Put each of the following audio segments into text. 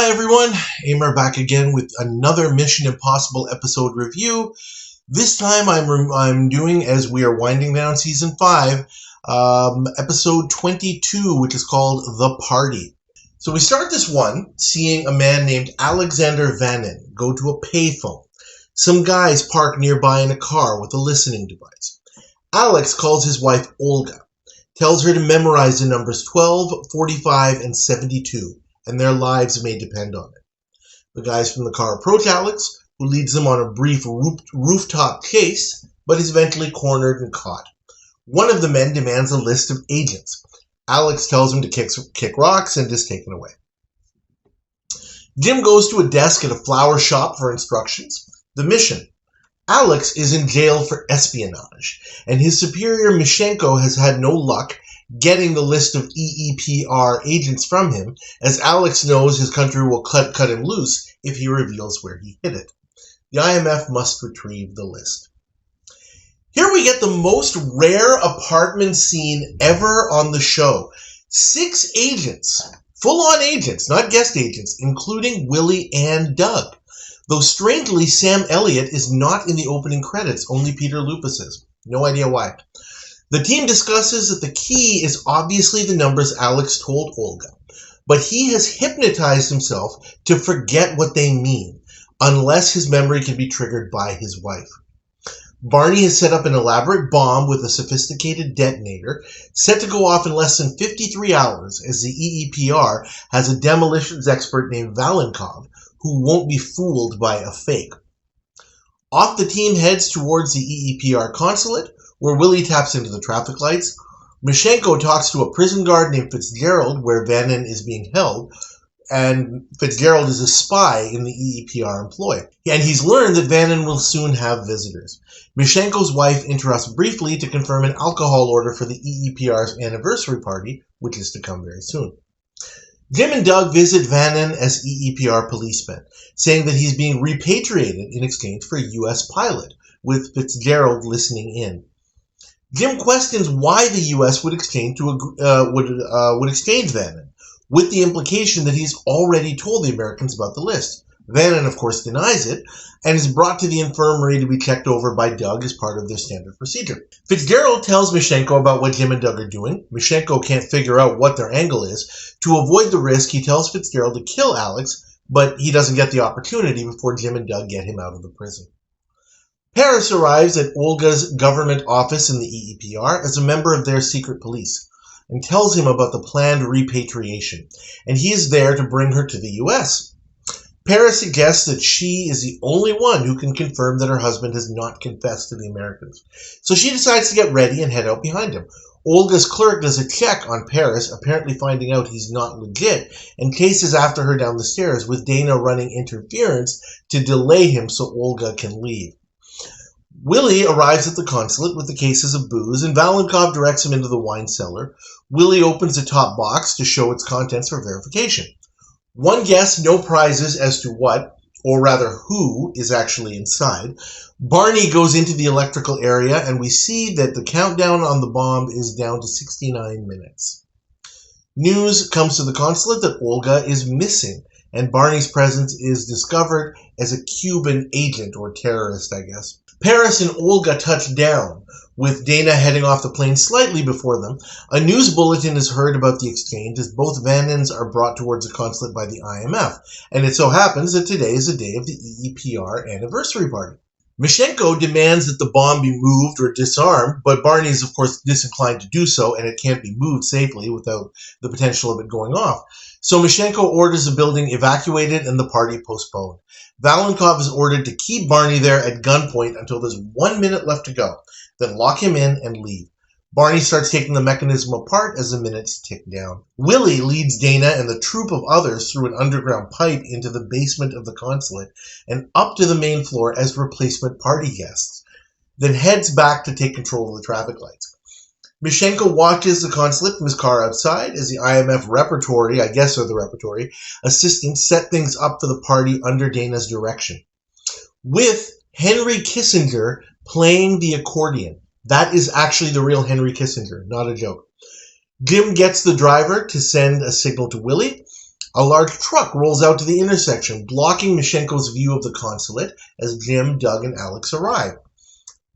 Hi everyone, Amer back again with another Mission Impossible episode review. This time I'm doing, as we are winding down Season 5, episode 22, which is called The Party. So we start this one seeing a man named Alexander Vannin go to a payphone. Some guys park nearby in a car with a listening device. Alex calls his wife Olga, tells her to memorize the numbers 12, 45, and 72. And their lives may depend on it. The guys from the car approach Alex, who leads them on a brief rooftop chase, but is eventually cornered and caught. One of the men demands a list of agents. Alex tells him to kick rocks and is taken away. Jim goes to a desk at a flower shop for instructions. The mission. Alex is in jail for espionage, and his superior Mishenko has had no luck getting the list of EEPR agents from him, as Alex knows his country will cut him loose if he reveals where he hid it. The IMF must retrieve the list. Here we get the most rare apartment scene ever on the show. 6 agents, full-on agents, not guest agents, including Willie and Doug. Though strangely, Sam Elliott is not in the opening credits, only Peter Lupus is. No idea why. The team discusses that the key is obviously the numbers Alex told Olga, but he has hypnotized himself to forget what they mean, unless his memory can be triggered by his wife. Barney has set up an elaborate bomb with a sophisticated detonator, set to go off in less than 53 hours, as the EEPR has a demolitions expert named Valenkov, who won't be fooled by a fake. Off the team heads towards the EEPR consulate, where Willie taps into the traffic lights. Mishenko talks to a prison guard named Fitzgerald, where Vannin is being held, and Fitzgerald is a spy in the EEPR employ. And he's learned that Vannin will soon have visitors. Mishenko's wife interrupts briefly to confirm an alcohol order for the EEPR's anniversary party, which is to come very soon. Jim and Doug visit Vannin as EEPR policemen, saying that he's being repatriated in exchange for a U.S. pilot, with Fitzgerald listening in. Jim questions why the U.S. would exchange Vannin, with the implication that he's already told the Americans about the list. Vannin, of course, denies it, and is brought to the infirmary to be checked over by Doug as part of their standard procedure. Fitzgerald tells Mishenko about what Jim and Doug are doing. Mishenko can't figure out what their angle is. To avoid the risk, he tells Fitzgerald to kill Alex, but he doesn't get the opportunity before Jim and Doug get him out of the prison. Paris arrives at Olga's government office in the EEPR as a member of their secret police and tells him about the planned repatriation, and he is there to bring her to the U.S. Paris suggests that she is the only one who can confirm that her husband has not confessed to the Americans, so she decides to get ready and head out behind him. Olga's clerk does a check on Paris, apparently finding out he's not legit, and chases after her down the stairs, with Dana running interference to delay him so Olga can leave. Willie arrives at the consulate with the cases of booze, and Valenkov directs him into the wine cellar. Willie opens the top box to show its contents for verification. One guess, no prizes as to what, or rather who, is actually inside. Barney goes into the electrical area, and we see that the countdown on the bomb is down to 69 minutes. News comes to the consulate that Olga is missing, and Barney's presence is discovered as a Cuban agent, or terrorist, I guess. Paris and Olga touch down, with Dana heading off the plane slightly before them. A news bulletin is heard about the exchange as both Vannins are brought towards the consulate by the IMF, and it so happens that today is the day of the EEPR anniversary party. Mishenko demands that the bomb be moved or disarmed, but Barney is of course disinclined to do so, and it can't be moved safely without the potential of it going off. So Mishenko orders the building evacuated and the party postponed. Valenkov is ordered to keep Barney there at gunpoint until there's 1 minute left to go, then lock him in and leave. Barney starts taking the mechanism apart as the minutes tick down. Willie leads Dana and the troop of others through an underground pipe into the basement of the consulate and up to the main floor as replacement party guests, then heads back to take control of the traffic lights. Mishenko watches the consulate from his car outside as the IMF repertory, I guess are the repertory, assistants set things up for the party under Dana's direction, with Henry Kissinger playing the accordion. That is actually the real Henry Kissinger, not a joke. Jim gets the driver to send a signal to Willie. A large truck rolls out to the intersection, blocking Mishenko's view of the consulate as Jim, Doug, and Alex arrive.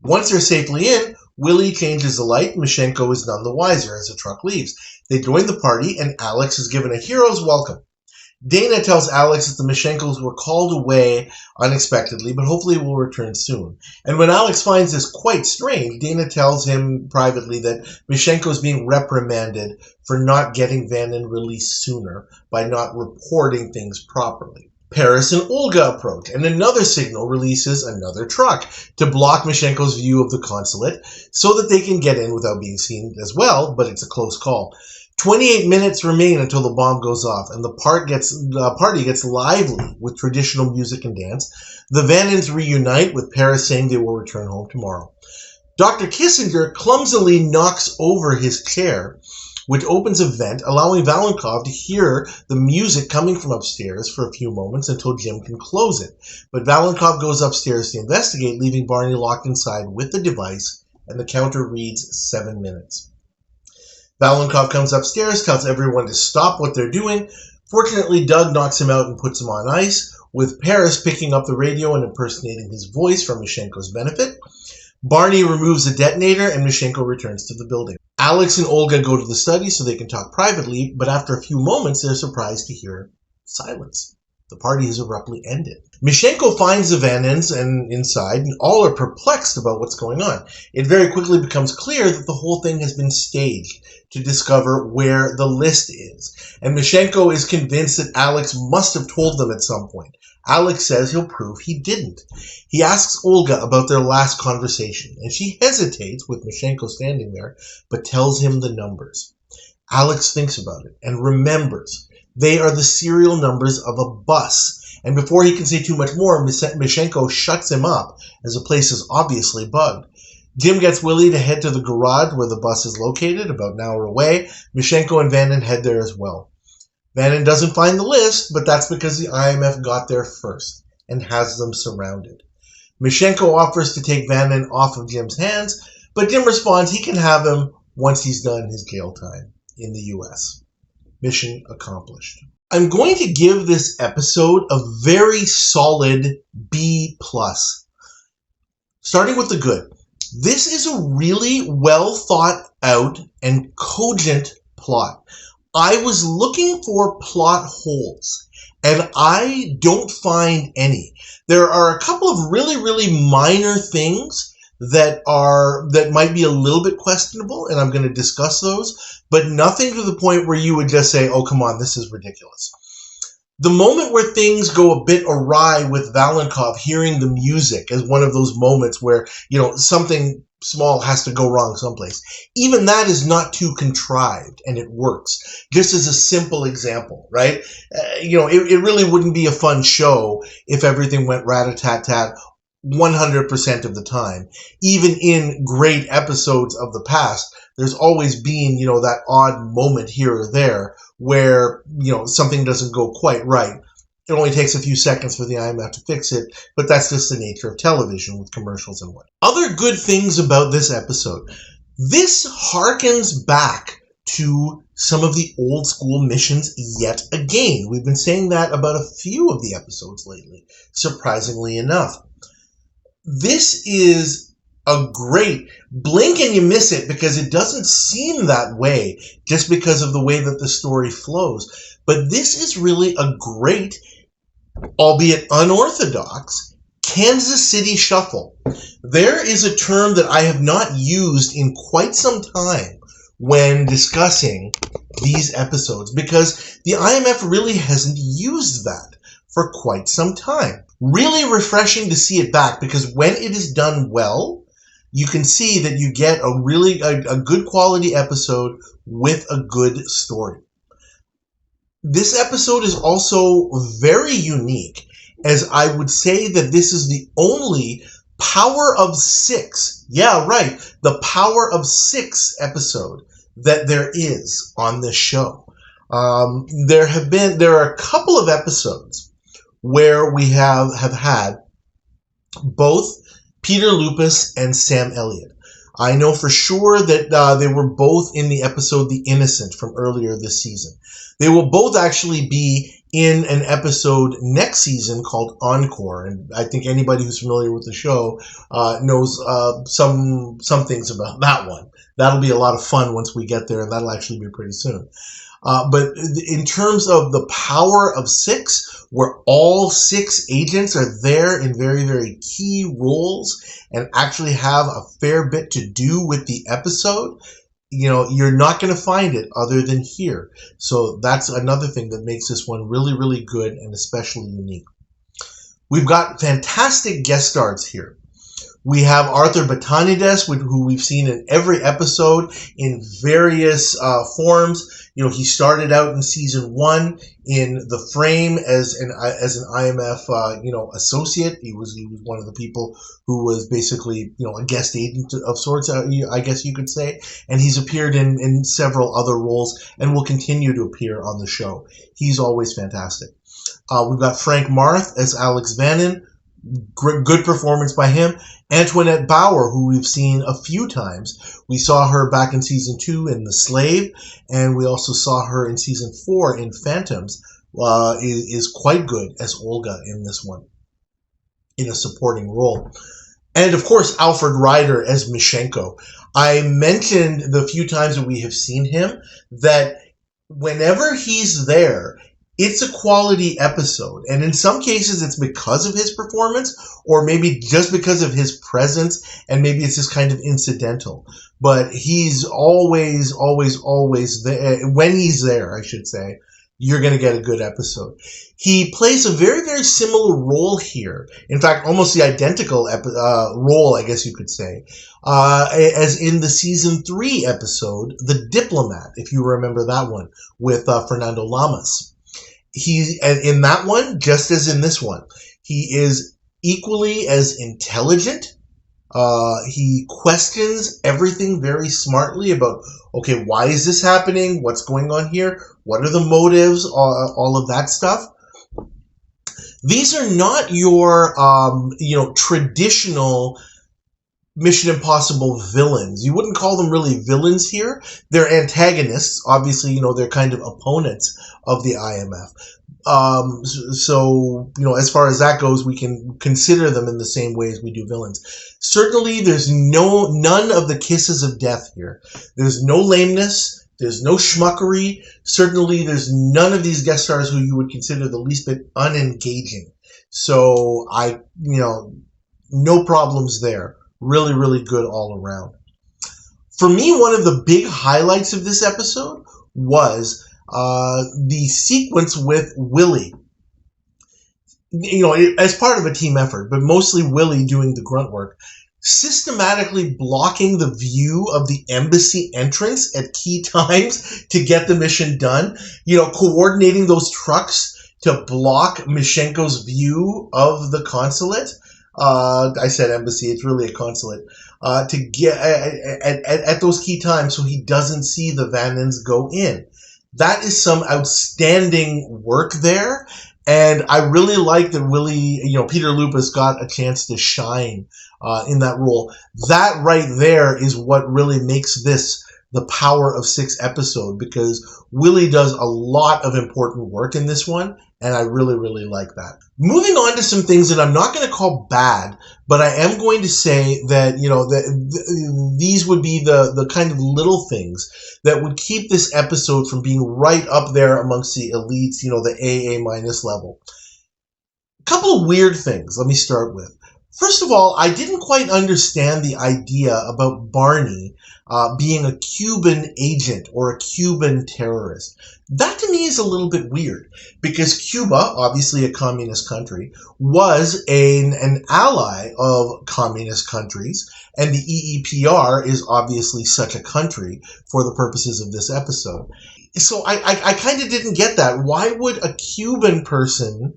Once they're safely in, Willie changes the light, and Mishenko is none the wiser as the truck leaves. They join the party, and Alex is given a hero's welcome. Dana tells Alex that the Mishenkos were called away unexpectedly, but hopefully will return soon. And when Alex finds this quite strange, Dana tells him privately that Mishenko is being reprimanded for not getting Vanden released sooner by not reporting things properly. Paris and Olga approach, and another signal releases another truck to block Mishenko's view of the consulate so that they can get in without being seen as well, but it's a close call. 28 minutes remain until the bomb goes off, and the party gets lively with traditional music and dance. The Vandens reunite, with Paris saying they will return home tomorrow. Dr. Kissinger clumsily knocks over his chair, which opens a vent, allowing Valenkov to hear the music coming from upstairs for a few moments until Jim can close it. But Valenkov goes upstairs to investigate, leaving Barney locked inside with the device, and the counter reads 7 minutes. Valenkov comes upstairs, tells everyone to stop what they're doing. Fortunately, Doug knocks him out and puts him on ice, with Paris picking up the radio and impersonating his voice for Mishenko's benefit. Barney removes the detonator, and Mishenko returns to the building. Alex and Olga go to the study so they can talk privately, but after a few moments, they're surprised to hear silence. The party has abruptly ended. Mishenko finds the Vandens inside, and all are perplexed about what's going on. It very quickly becomes clear that the whole thing has been staged to discover where the list is. And Mishenko is convinced that Alex must have told them at some point. Alex says he'll prove he didn't. He asks Olga about their last conversation, and she hesitates with Mishenko standing there, but tells him the numbers. Alex thinks about it and remembers. They are the serial numbers of a bus. And before he can say too much more, Mishenko shuts him up, as the place is obviously bugged. Jim gets Willie to head to the garage where the bus is located, about an hour away. Mishenko and Vanden head there as well. Vanden doesn't find the list, but that's because the IMF got there first and has them surrounded. Mishenko offers to take Vanden off of Jim's hands, but Jim responds he can have him once he's done his jail time in the U.S. Mission accomplished. I'm going to give this episode a very solid B+. Starting with the good. This is a really well thought out and cogent plot. I was looking for plot holes, and I don't find any. There are a couple of really, really minor things that might be a little bit questionable, and I'm going to discuss those, but nothing to the point where you would just say, oh, come on, this is ridiculous. The moment where things go a bit awry with Valenkov hearing the music as one of those moments where, something small has to go wrong someplace. Even that is not too contrived, and it works. Just as a simple example, right? It really wouldn't be a fun show if everything went rat-a-tat-tat 100% of the time. Even in great episodes of the past, there's always been, that odd moment here or there where, something doesn't go quite right. It only takes a few seconds for the IMF to fix it, but that's just the nature of television with commercials and what. Other good things about this episode. This harkens back to some of the old school missions yet again. We've been saying that about a few of the episodes lately, surprisingly enough. This is a great blink and you miss it because it doesn't seem that way just because of the way that the story flows. But this is really a great, albeit unorthodox, Kansas City shuffle. There is a term that I have not used in quite some time when discussing these episodes because the IMF really hasn't used that for quite some time. Really refreshing to see it back because when it is done well, you can see that you get a good quality episode with a good story. This episode is also very unique, as I would say that this is the only Power of 6, the Power of 6 episode that there is on this show. There are a couple of episodes where we have had both Peter Lupus and Sam Elliott. I know for sure that they were both in the episode The Innocent from earlier this season. They will both actually be in an episode next season called Encore, and I think anybody who's familiar with the show knows some things about that one. That'll be a lot of fun once we get there, and that'll actually be pretty soon. But in terms of the power of 6, where all 6 agents are there in very, very key roles and actually have a fair bit to do with the episode, you're not going to find it other than here. So that's another thing that makes this one really, really good and especially unique. We've got fantastic guest stars here. We have Arthur Batanides, who we've seen in every episode in various forms. He started out in season 1 in The Frame as an IMF associate. He was one of the people who was basically a guest agent of sorts, I guess you could say. And he's appeared in several other roles and will continue to appear on the show. He's always fantastic. We've got Frank Marth as Alex Vannon. Good performance by him. Antoinette Bauer, who we've seen a few times. We saw her back in season 2 in The Slave, and we also saw her in season 4 in Phantoms. Is quite good as Olga in this one, in a supporting role. And of course, Alfred Ryder as Mishenko. I mentioned the few times that we have seen him that whenever he's there, it's a quality episode. And in some cases, it's because of his performance, or maybe just because of his presence, and maybe it's just kind of incidental. But he's always there. When he's there, I should say, you're going to get a good episode. He plays a very, very similar role here. In fact, almost the identical role, I guess you could say, as in the season 3 episode, The Diplomat, if you remember that one, with Fernando Lamas. In that one, just as in this one, he is equally as intelligent. He questions everything very smartly about, okay, why is this happening? What's going on here? What are the motives? All of that stuff. These are not your, traditional Mission Impossible villains. You wouldn't call them really villains here. They're antagonists. Obviously, they're kind of opponents of the IMF. So, as far as that goes, we can consider them in the same way as we do villains. Certainly, there's none of the kisses of death here. There's no lameness. There's no schmuckery. Certainly, there's none of these guest stars who you would consider the least bit unengaging. So, no problems there. Really, really good all around. For me, one of the big highlights of this episode was the sequence with Willie. As part of a team effort, but mostly Willie doing the grunt work, systematically blocking the view of the embassy entrance at key times to get the mission done. Coordinating those trucks to block Mishenko's view of the consulate. I said embassy, it's really a consulate, to get at those key times so he doesn't see the Vannons go in. That is some outstanding work there, and I really like that Willie, Peter Lupas got a chance to shine in that role. That right there is what really makes this the Power of 6 episode, because Willie does a lot of important work in this one, and I really, really like that. Moving on to some things that I'm not going to call bad, but I am going to say that, these would be the kind of little things that would keep this episode from being right up there amongst the elites, the AA- level. A couple of weird things, let me start with. First of all, I didn't quite understand the idea about Barney being a Cuban agent or a Cuban terrorist. That to me is a little bit weird, because Cuba, obviously a communist country, was an ally of communist countries, and the EEPR is obviously such a country for the purposes of this episode. So I kind of didn't get that. Why would a Cuban person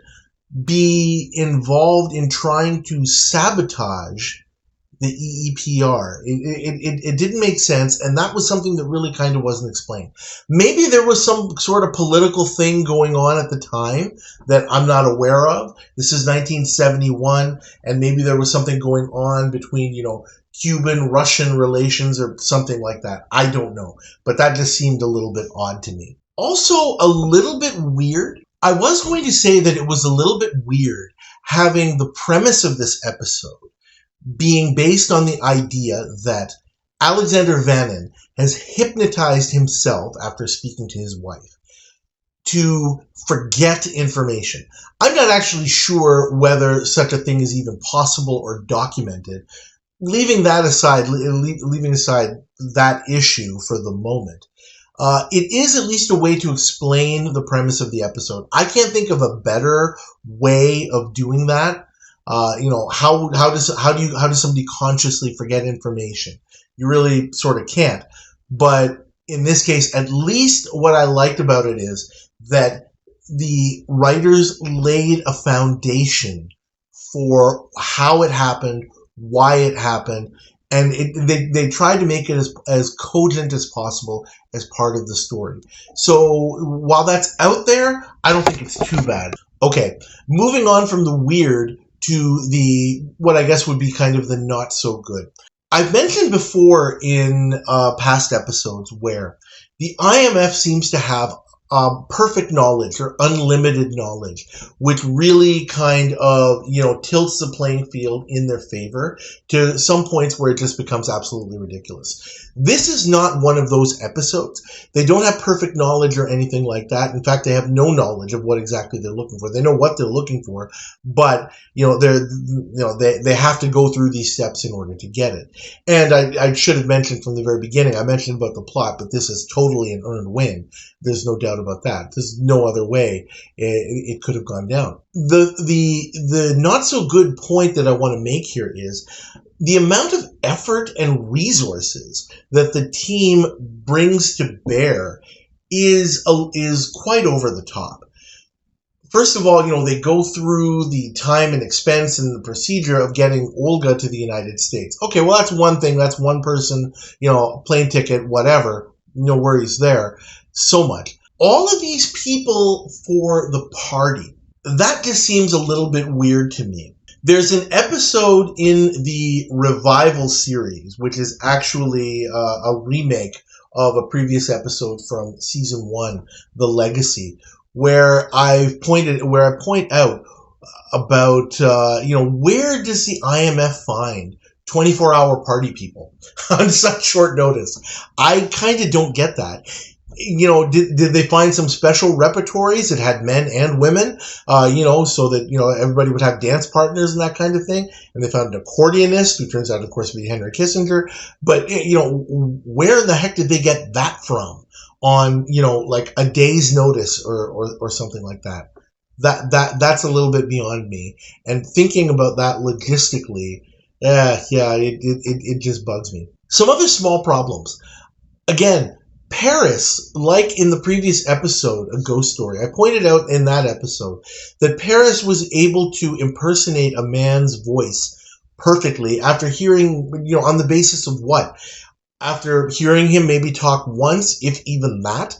be involved in trying to sabotage the EEPR? It didn't make sense, and that was something that really kind of wasn't explained. Maybe there was some sort of political thing going on at the time that I'm not aware of. This is 1971, and maybe there was something going on between, Cuban-Russian relations or something like that. I don't know, but that just seemed a little bit odd to me. Also a little bit weird. I was going to say that it was a little bit weird having the premise of this episode being based on the idea that Alexander Vannon has hypnotized himself after speaking to his wife to forget information. I'm not actually sure whether such a thing is even possible or documented. Leaving that aside, leaving aside that issue for the moment, it is at least a way to explain the premise of the episode. I can't think of a better way of doing that. How does somebody consciously forget information? You really sort of can't. But in this case, at least what I liked about it is that the writers laid a foundation for how it happened, why it happened, and they tried to make it as cogent as possible as part of the story. So while that's out there, I don't think it's too bad. Okay, moving on from the weird to the what I guess would be kind of the not so good. I've mentioned before in past episodes where the IMF seems to have perfect knowledge or unlimited knowledge, which really kind of, tilts the playing field in their favor to some points where it just becomes absolutely ridiculous. This is not one of those episodes. They don't have perfect knowledge or anything like that. In fact, they have no knowledge of what exactly they're looking for. They know what they're looking for, but they have to go through these steps in order to get it. And I should have mentioned from the very beginning, I mentioned about the plot, but this is totally an earned win. There's no doubt about that. There's no other way it could have gone down. The not so good point that I want to make here is the amount of effort and resources that the team brings to bear is quite over the top. First of all, they go through the time and expense and the procedure of getting Olga to the United States. Okay, well, that's one thing. That's one person, plane ticket, whatever. No worries there. So much. All of these people for the party, that just seems a little bit weird to me. There's an episode in the Revival series, which is actually a remake of a previous episode from season 1, The Legacy, where I point out about where does the IMF find 24-hour party people on such short notice? I kind of don't get that. Did they find some special repertories that had men and women, so that, everybody would have dance partners and that kind of thing? And they found an accordionist, who turns out, of course, to be Henry Kissinger. But, where in the heck did they get that from on, like a day's notice or something like that? That's a little bit beyond me. And thinking about that logistically, it just bugs me. Some other small problems. Again, Paris, like in the previous episode, A Ghost Story, I pointed out in that episode that Paris was able to impersonate a man's voice perfectly after hearing, on the basis of what? After hearing him maybe talk once, if even that.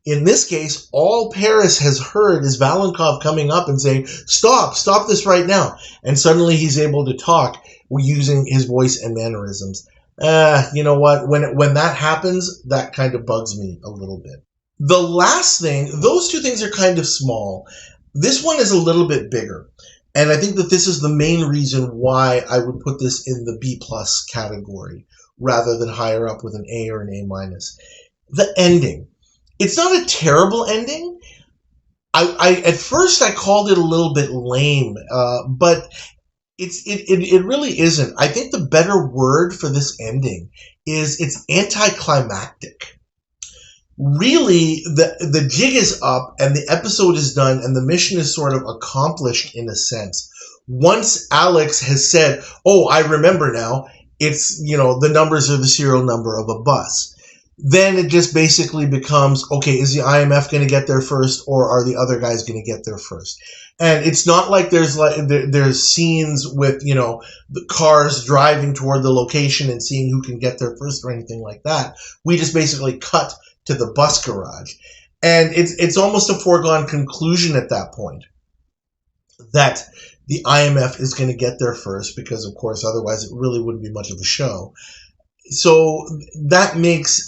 In this case, all Paris has heard is Valenkov coming up and saying, stop this right now. And suddenly he's able to talk using his voice and mannerisms. You know what? When that happens, that kind of bugs me a little bit. The last thing, those two things are kind of small. This one is a little bit bigger. And I think that this is the main reason why I would put this in the B+ category rather than higher up with an A or an A-. The ending. It's not a terrible ending. At first I called it a little bit lame, but it really isn't. I think the better word for this ending is it's anticlimactic. Really, the jig is up and the episode is done and the mission is sort of accomplished in a sense. Once Alex has said, oh, I remember now, it's, the numbers are the serial number of a bus. Then it just basically becomes, okay, is the IMF going to get there first or are the other guys going to get there first? And it's not like there's scenes with, the cars driving toward the location and seeing who can get there first or anything like that. We just basically cut to the bus garage. And it's almost a foregone conclusion at that point that the IMF is going to get there first because, of course, otherwise it really wouldn't be much of a show. So that brings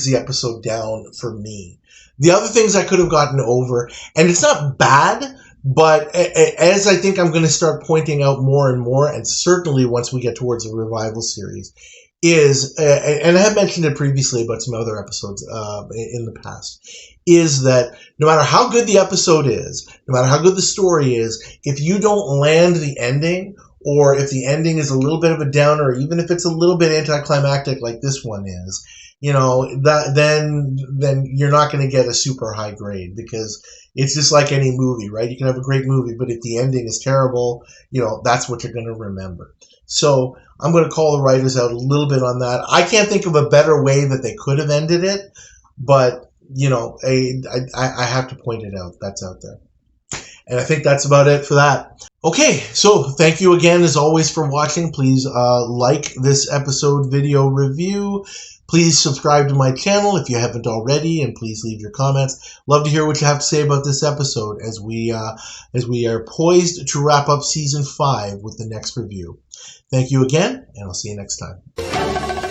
the episode down for me. The other things I could have gotten over, and it's not bad, but as I think I'm going to start pointing out more and more, and certainly once we get towards the revival series, is, and I have mentioned it previously about some other episodes in the past, is that no matter how good the episode is, no matter how good the story is, if you don't land the ending, or if the ending is a little bit of a downer, or even if it's a little bit anticlimactic like this one is, you know, that then you're not going to get a super high grade, because it's just like any movie, right? You can have a great movie, but if the ending is terrible, you know, that's what you're going to remember. So I'm going to call the writers out a little bit on that. I can't think of a better way that they could have ended it, but, you know, I have to point it out. That's out there. And I think that's about it for that. Okay, so thank you again, as always, for watching. Please like this episode video review. Please subscribe to my channel if you haven't already, and please leave your comments. Love to hear what you have to say about this episode as we are poised to wrap up Season 5 with the next review. Thank you again, and I'll see you next time.